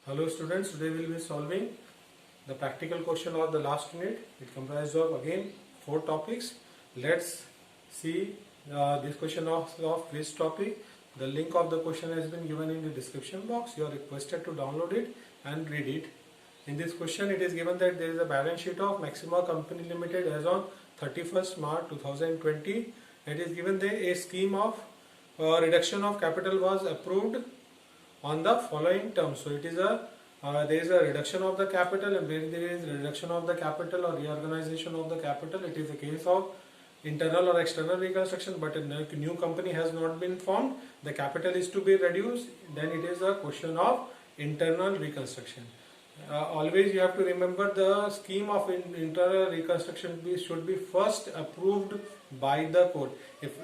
Hello students, today we will be solving the practical question of the last unit. It comprises of again 4 topics. Let's see this question of this topic. The link of the question has been given in the description box. You are requested to download it and read it. In this question it is given that there is a balance sheet of Maxima Company Limited as on 31st March 2020. It is given that a scheme of reduction of capital was approved on the following terms. So it is there is a reduction of the capital, and when there is reduction of the capital or reorganization of the capital, it is a case of internal or external reconstruction, but a new company has not been formed, the capital is to be reduced, then it is a question of internal reconstruction. Always you have to remember the scheme of internal reconstruction should be first approved by the court. If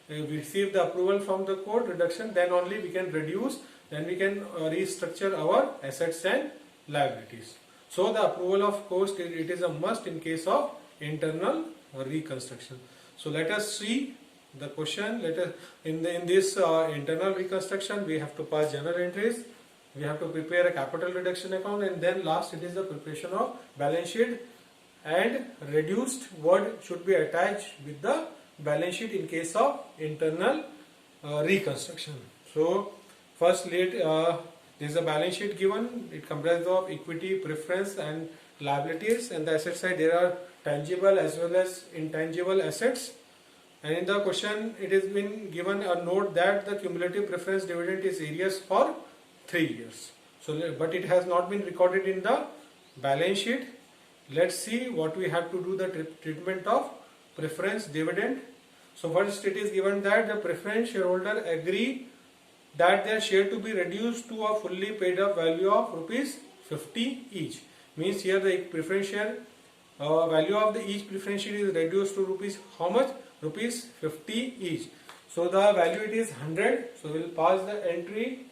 we receive the approval from the court reduction, then only we can reduce, then we can restructure our assets and liabilities. So the approval of court, it is a must in case of internal reconstruction. So let us see the question. Let us in this internal reconstruction, we have to pass journal entries, we have to prepare a capital reduction account, and then last it is the preparation of balance sheet, and reduced word should be attached with the balance sheet in case of internal reconstruction. So first there is a balance sheet given. It comprises of equity, preference and liabilities, and the asset side there are tangible as well as intangible assets. And in the question it has been given a note that the cumulative preference dividend is arrears for 3 years. So but it has not been recorded in the balance sheet. Let's see what we have to do the treatment of preference dividend. So first it is given that the preference shareholder agree that their share to be reduced to a fully paid up value of rupees 50 each. Means here the preference share value of the each preference share is reduced to rupees how much? Rupees 50 each. So the value it is 100. So we will pass the entry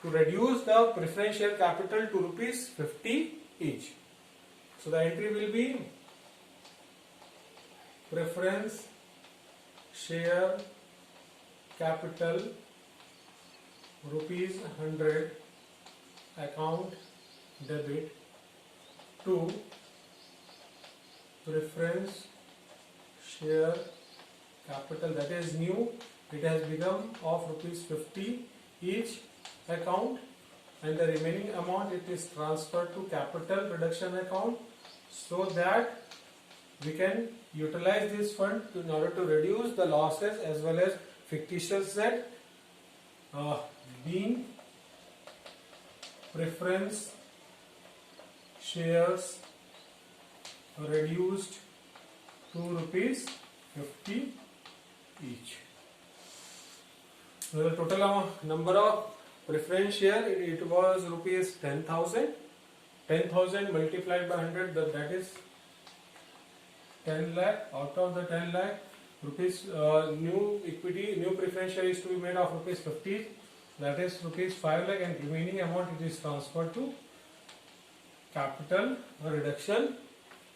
to reduce the preference share capital to rupees 50 each. So the entry will be preference share capital rupees 100 account debit to preference share capital, that is new, it has become of rupees 50 each account, and the remaining amount it is transferred to capital reduction account, so that we can utilize this fund in order to reduce the losses as well as fictitious debt, being preference shares reduced to rupees 50 each. So the total number of preference share it was rupees 10,000. 10,000 multiplied by 100, that is 10 lakh. Out of the 10 lakh rupees, new equity, new preference share is to be made of rupees 50, that is rupees 5 lakh, and remaining amount it is transferred to capital reduction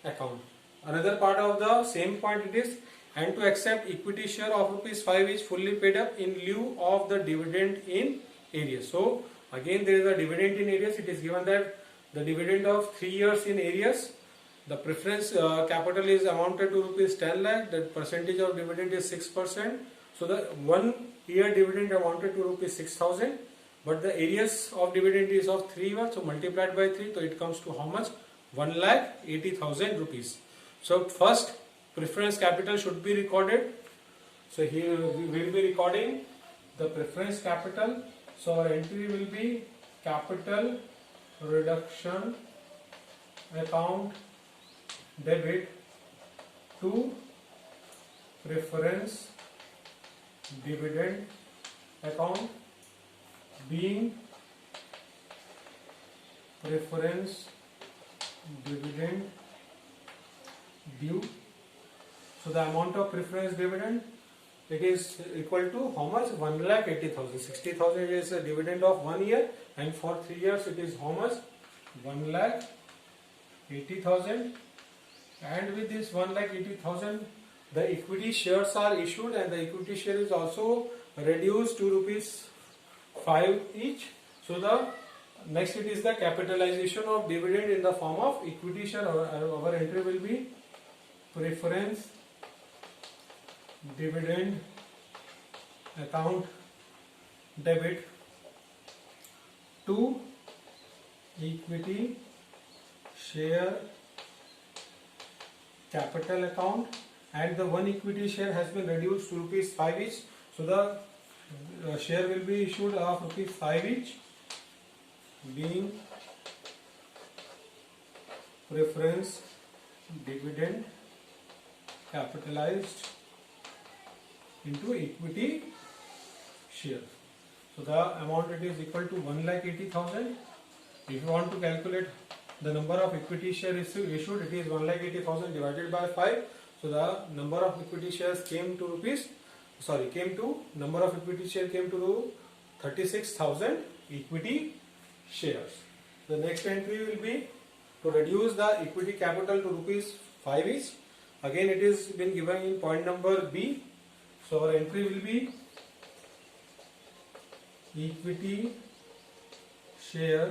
account. Another part of the same point it is, and to accept equity share of rupees 5 is fully paid up in lieu of the dividend in arrears. So again there is a dividend in arrears. It is given that the dividend of 3 years in arrears, the preference capital is amounted to rupees 10 lakh, the percentage of dividend is 6%. So the 1 year dividend amounted to rupees 6,000, but the arrears of dividend is of 3 years, so multiplied by 3, so it comes to how much? 1,80,000 rupees. So first preference capital should be recorded. So here we will be recording the preference capital. So our entry will be capital reduction account debit to preference dividend account, being preference dividend due. So the amount of preference dividend it is equal to how much? 1,80,000. 60,000 is a dividend of 1 year, and for 3 years it is how much? 1,80,000. And with this 1,80,000 the equity shares are issued, and the equity share is also reduced to rupees 5 each. So the next it is the capitalization of dividend in the form of equity share. Our entry will be preference dividend account debit to equity share capital account, and the one equity share has been reduced to rupees 5 each. So the share will be issued of rupees 5 each, being preference dividend capitalized into equity share. So the amount it is equal to 1,80,000. If you want to calculate the number of equity shares issued, it is 1,80,000 divided by 5. So the number of equity shares came to number of equity share came to 36,000 equity shares. The next entry will be to reduce the equity capital to rupees 5 each. Again it is been given in point number B. So our entry will be equity share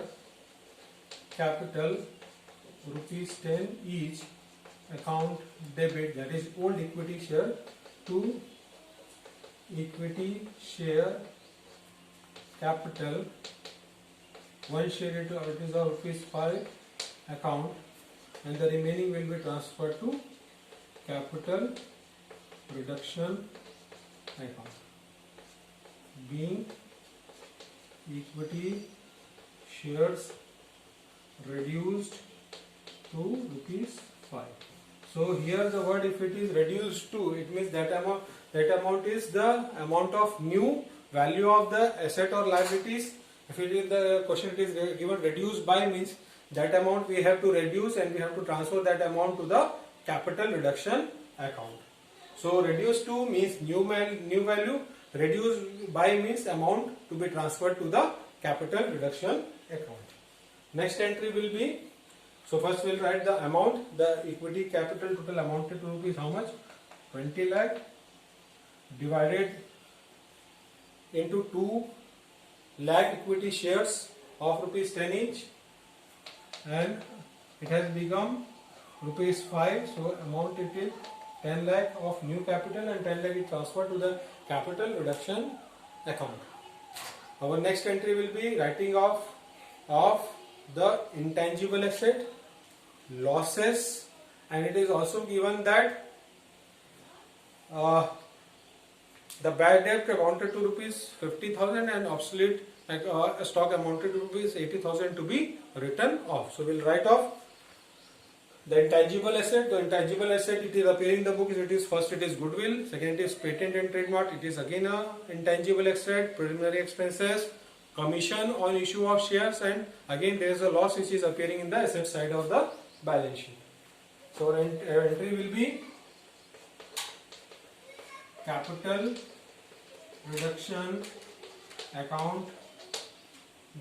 capital rupees 10 each account debit, that is old equity share, to equity share capital one share it is of rupees 5 account, and the remaining will be transferred to capital reduction account, being equity shares reduced to rupees 5. So here the word, if it is reduced to, it means that amount is the amount of new value of the asset or liabilities. If it is the question, it is given reduced by, means that amount we have to reduce and we have to transfer that amount to the capital reduction account. So reduced to means new value, reduced by means amount to be transferred to the capital reduction account. Next entry will be, so first we will write the amount. The equity capital total amounted to rupees how much? 20 lakh divided into 2 lakh equity shares of rupees 10 each, and it has become rupees 5. So amount it is 10 lakh of new capital and 10 lakh is transferred to the capital reduction account. Our next entry will be writing off of the intangible asset, losses, and it is also given that the bad debt amounted to rupees 50,000 and obsolete stock amounted to rupees 80,000 to be written off. So we will write off the intangible asset. The intangible asset, it is appearing in the book, it is first it is goodwill, second it is patent and trademark, it is again a intangible asset, preliminary expenses, commission on issue of shares, and again there is a loss which is appearing in the asset side of the balance sheet. So our entry will be capital reduction account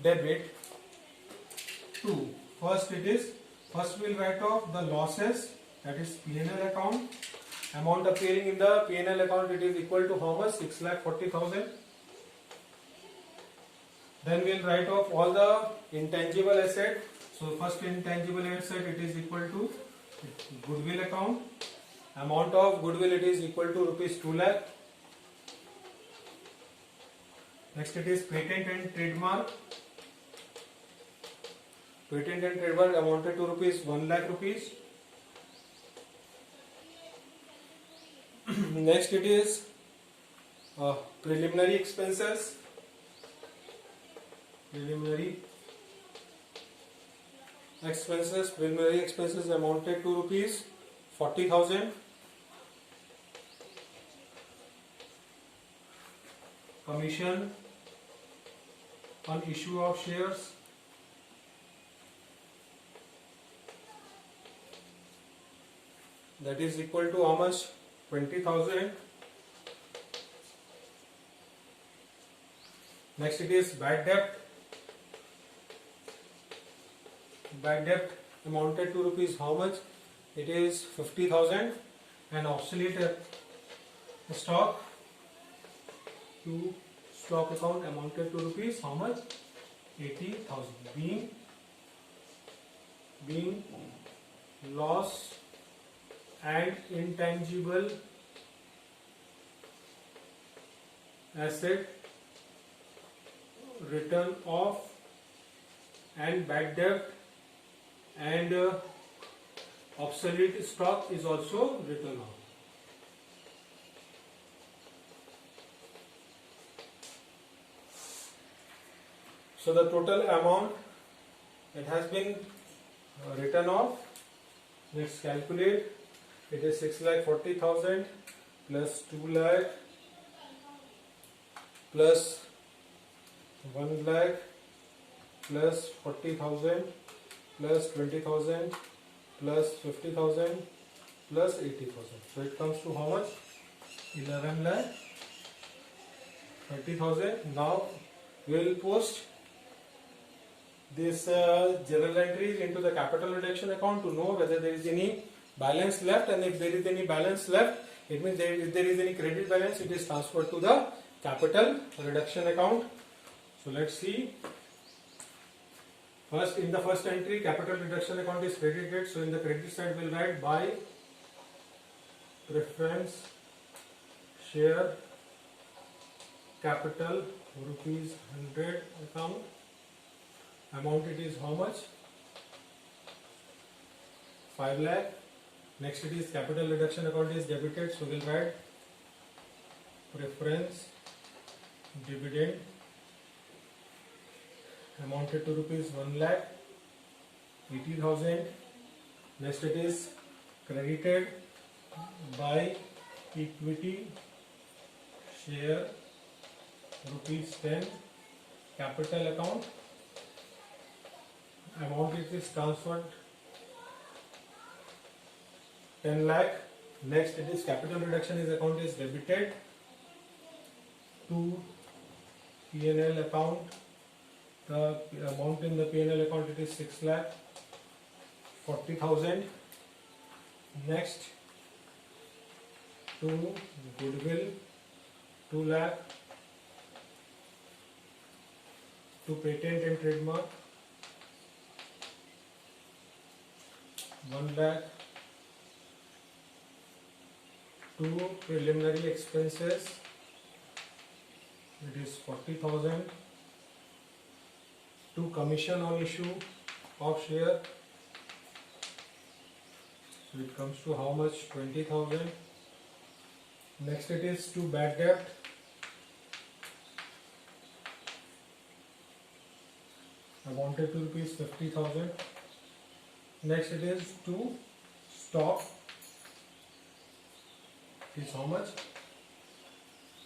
debit to, first we will write off the losses, that is P&L account. Amount appearing in the P&L account, it is equal to how much? 6,40,000. Then we will write off all the intangible asset. So first intangible asset, it is equal to goodwill account. Amount of goodwill, it is equal to rupees 2 lakh. Next it is patent and trademark. Patent and trademark amounted to rupees 1 lakh rupees. Next it is preliminary expenses. Preliminary expenses amounted to rupees 40,000. Commission on issue of shares, that is equal to how much? 20,000. Next it is bad debt. Bad debt amounted to rupees how much? It is 50,000. And obsolete stock to stock account amounted to rupees how much? 80,000 being loss and intangible asset, written off, and bad debt and obsolete stock is also written off. So the total amount that has been written off, let's calculate. It is 6,40,000 plus 2 lakh plus 1 lakh plus 40,000 plus 20,000 plus 50,000 plus 80,000. So it comes to how much? 11 lakh 30,000. Now we will post this journal entries into the capital reduction account to know whether there is any balance left, and if there is any balance left, it means if there is any credit balance, it is transferred to the capital reduction account. So let's see. First, in the first entry, capital reduction account is credited. So in the credit side, we'll write by preference share capital rupees 100 account. Amount it is how much? 5 lakh. Next it is capital reduction account is debited. So we'll write preference dividend amounted to rupees 1 lakh 80,000. Next it is credited by equity share rupees 10 capital account. Amount it is transferred 10 lakh. Next it is capital reduction is account is debited to P&L account. The amount in the P&L account it is 6 lakh 40,000. Next to goodwill 2 lakh, to patent and trademark 1 lakh, to preliminary expenses it is 40,000, to commission on issue of share, so it comes to how much? 20,000. Next it is to bad debt, amounted to rupees 50,000. Next it is to stock, is how much?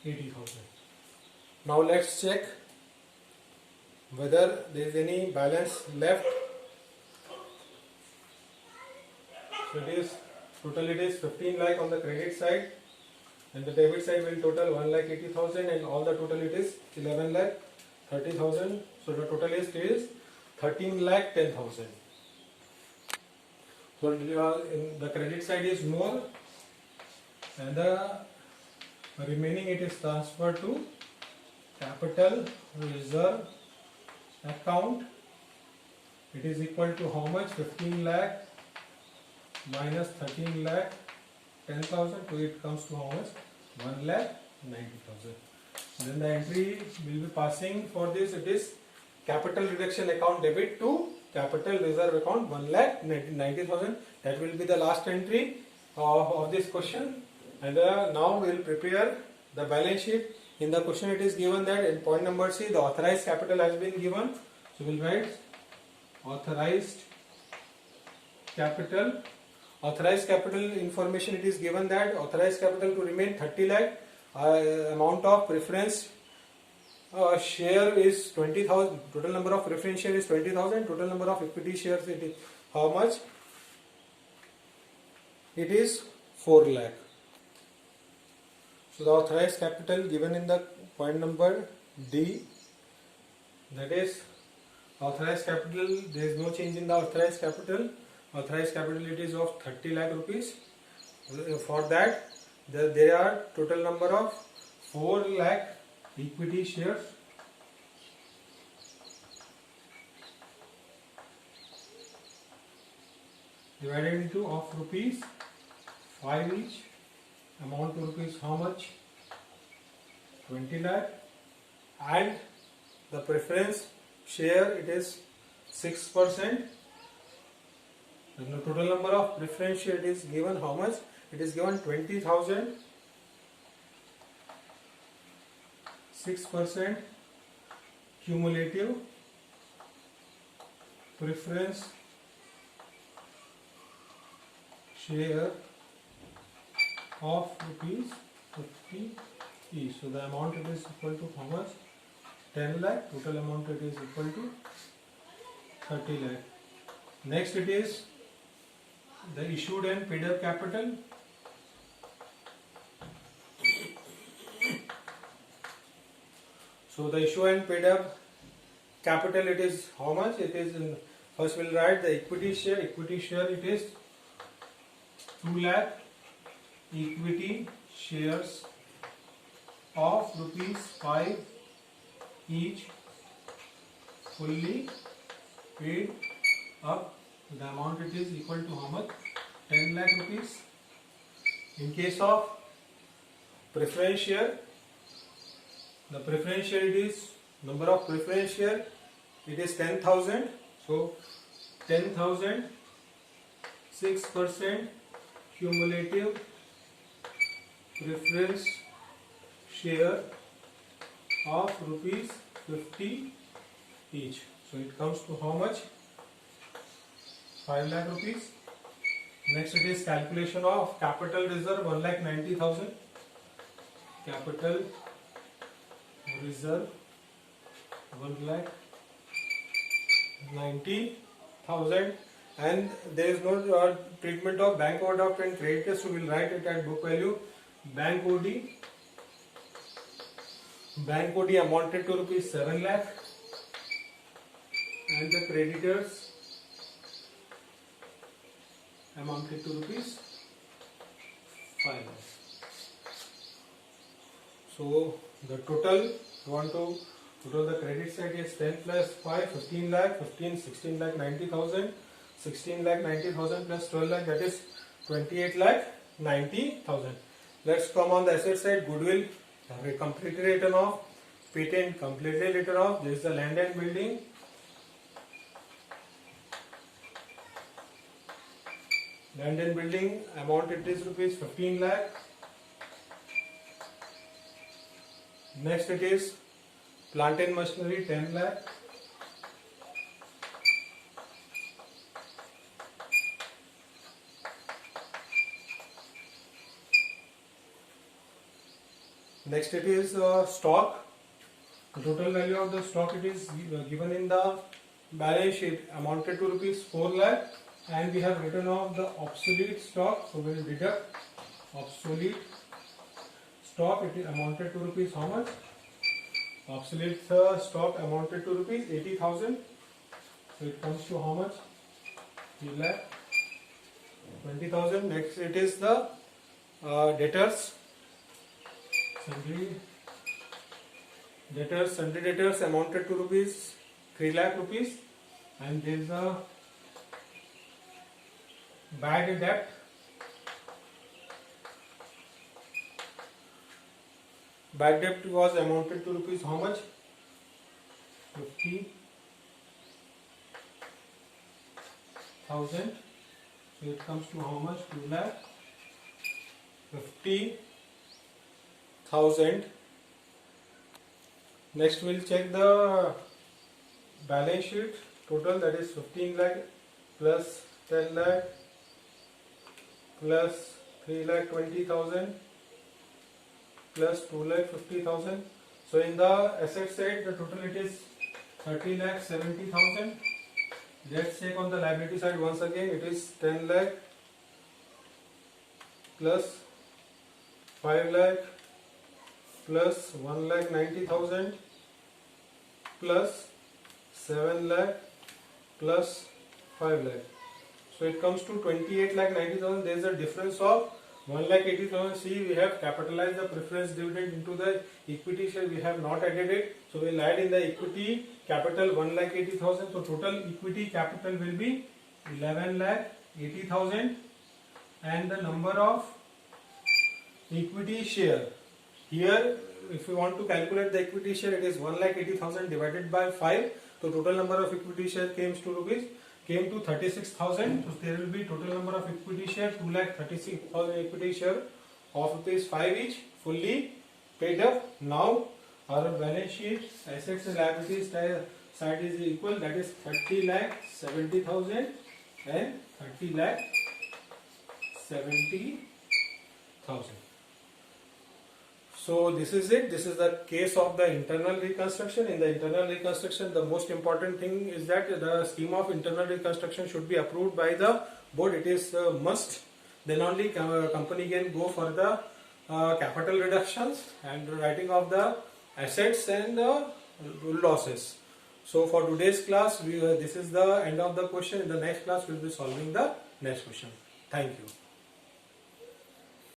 80,000. Now let's check whether there is any balance left. So it is total, it is 15 lakh on the credit side, and the debit side will total 1 lakh 80,000, and all the total it is 11 lakh 30,000. So the total is 13 lakh 10,000. So in the credit side is more, and the remaining it is transferred to capital reserve account. It is equal to how much? 15 lakh minus 13 lakh 10,000, so it comes to how much? 1 lakh 90,000. Then the entry will be passing for this, it is capital reduction account debit to capital reserve account 1 lakh 90,000. That will be the last entry of this question. And now we will prepare the balance sheet. In the question it is given that in point number C, the authorized capital has been given. So we will write authorized capital. Authorized capital information, it is given that authorized capital to remain 30 lakh. Amount of preference share is 20,000. Total number of preference share is 20,000. Total number of equity shares, it is how much? It is 4 lakh. So the authorized capital given in the point number D, that is authorized capital, there is no change in the authorized capital. Authorized capital it is of 30 lakh rupees. For that there are total number of 4 lakh equity shares. divided into of rupees 5 each. Amount to rupees how much? 20 lakh. And the preference share, it is 6%. The total number of preference share, it is given how much? It is given 20,000. 6% cumulative preference share of rupees 50 each. So the amount, it is equal to how much? 10 lakh. Total amount, it is equal to 30 lakh. Next, it is the issued and paid up capital. So the issue and paid up capital, it is how much? It is in, first we'll write the equity share. Equity share, it is 2 lakh equity shares of rupees 5 each, fully paid up. The amount, it is equal to how much? 10 lakh rupees. In case of preference share, the preference share, it is number of preference share, it is 10,000. So 10,000, 6% cumulative preference share of rupees 50 each. So it comes to how much? 5 lakh rupees. Next, it is calculation of capital reserve, 1,90,000. Capital reserve 1,90,000, and there is no treatment of bank overdraft and creditors, so we will write it at book value. Bank OD amounted to rupees 7 lakh, and the creditors amounted to rupees 5 lakh. So the total, total the credit side is 10 plus 5, 15 lakh, 16 lakh 90,000, 16 lakh 90,000 plus 12 lakh, that is 28 lakh 90,000. Let's come on the asset side. Goodwill, completely written off. Patent, completely written off. This is the land and building. Land and building amount, it is rupees 15 lakh. Next, it is plant and machinery, 10 lakh. Next, it is stock. The total value of the stock, it is given in the balance sheet, amounted to rupees 4 lakh, and we have written off the obsolete stock. So we will deduct obsolete stock. It amounted to rupees how much? Obsolete stock amounted to rupees 80,000. So it comes to how much? 3 lakh 20,000. Next, it is the debtors. Sundry debtors amounted to rupees 3 lakh rupees, and there is a bad debt. Bad debt was amounted to rupees how much? 50,000. So it comes to how much? 2 lakh 50,000. Next, we'll check the balance sheet total, that is 15 lakh plus 10 lakh plus 3 lakh 20,000 plus 2 lakh 50,000. So in the asset side, the total, it is 30 lakh 70,000. Let's check on the liability side once again. It is 10 lakh plus 5 lakh plus 1 lakh 90,000 plus 7 lakh plus 5 lakh. So it comes to 28 lakh 90,000. There is a difference of 1 lakh 80,000. See, we have capitalized the preference dividend into the equity share. We have not added it. So we will add in the equity capital 1 lakh 80,000. So total equity capital will be 11 lakh 80,000 and the number of equity share. Here if you want to calculate the equity share, it is 1,80,000 divided by 5. So total number of equity share came to 36,000. So there will be total number of equity share 2,36,000 equity share of rupees 5 each, fully paid up. Now our balance sheet assets and liabilities side is equal, that is 30,70,000 and 30,70,000. So this is it. This is the case of the internal reconstruction. In the internal reconstruction, the most important thing is that the scheme of internal reconstruction should be approved by the board. It is a must. Then only company can go for the capital reductions and writing of the assets and losses. So for today's class, this is the end of the question. In the next class, we will be solving the next question. Thank you.